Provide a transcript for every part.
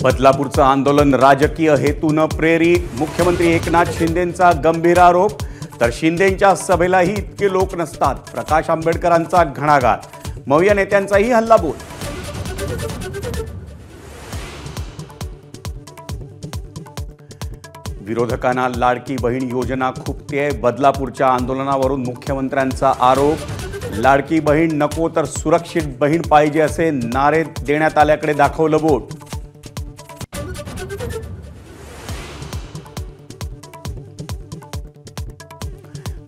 बदलापूरचं आंदोलन राजकीय हेतून प्रेरित, मुख्यमंत्री एकनाथ शिंदेंचा गंभीर आरोप। तर शिंदेंच्या सभेलाही इतके लोक नसतात, प्रकाश आंबेडकरांचा घणाघात, मौर्य नेत्यांचाही हल्लाबोल। विरोधकांना लाडकी बहीण योजना खुपतेय, बदलापूरच्या आंदोलनावरून मुख्यमंत्र्यांचा आरोप। लाडकी बहीण नको तर सुरक्षित बहीण पाहिजे असे नारे देण्यात आल्याकडे दाखवलं बोट।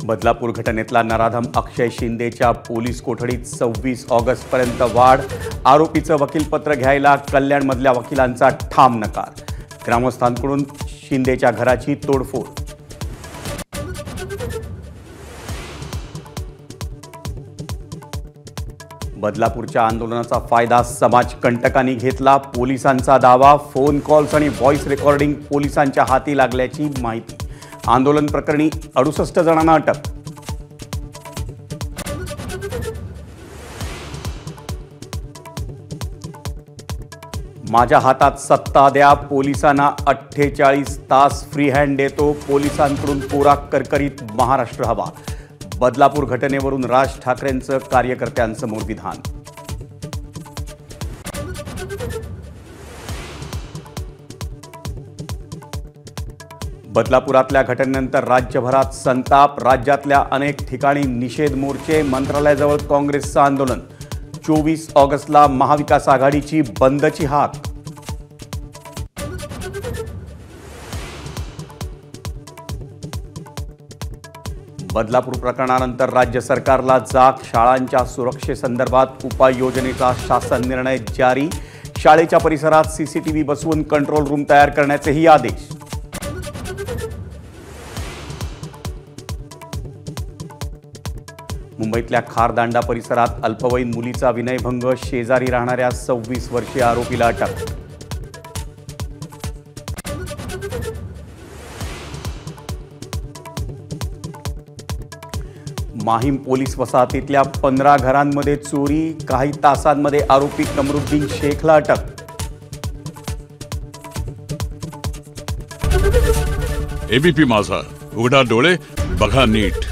बदलापूर घटनेतला नराधम अक्षय शिंदेच्या पोलीस कोठडीत 26 ऑगस्टपर्यंत वाढ, आरोपीचं वकीलपत्र घ्यायला कल्याणमधल्या वकिलांचा ठाम नकार, ग्रामस्थांकडून शिंदेच्या घराची तोडफोड। बदलापूरच्या आंदोलनाचा फायदा समाजकंटकांनी घेतला, पोलिसांचा दावा, फोन कॉल्स आणि व्हॉइस रेकॉर्डिंग पोलिसांच्या हाती लागल्याची माहिती। आंदोलन प्रकरणी 68 जणांना अटक। माझ्या हातात सत्ता द्या, पोलिसांना 48 तास फ्री हँड देतो, पोलिसांकडून कोरा करकरीत महाराष्ट्र हवा। बदलापूर घटनेवरून राज ठाकरेंचं कार्यकर्त्यांसमोर विधान। बदलापुरातल्या घटनेनंतर राज्यभरात संताप, राज्यातल्या अनेक ठिकाणी निषेध मोर्चे, मंत्रालयाजवळ काँग्रेसचं आंदोलन। 24 ऑगस्टला महाविकास आघाडीची बंदची हाक। बदलापूर प्रकरणानंतर राज्य सरकारला जाग, शाळांच्या सुरक्षेसंदर्भात उपाययोजनेचा शासन निर्णय जारी, शाळेच्या परिसरात सीसीटीव्ही बसवून कंट्रोल रूम तयार करण्याचेही आदेश। मुंबईतल्या खारदांडा परिसरात अल्पवयीन मुलीचा विनयभंग, शेजारी राहणाऱ्या 26 वर्षीय आरोपीला अटक। माहीम पोलीस वसाहतीतल्या 15 घरांमध्ये चोरी, काही तासांमध्ये आरोपी कमरुद्दीन शेखला अटक। एबीपी माझा, उघडा डोळे बघा नीट।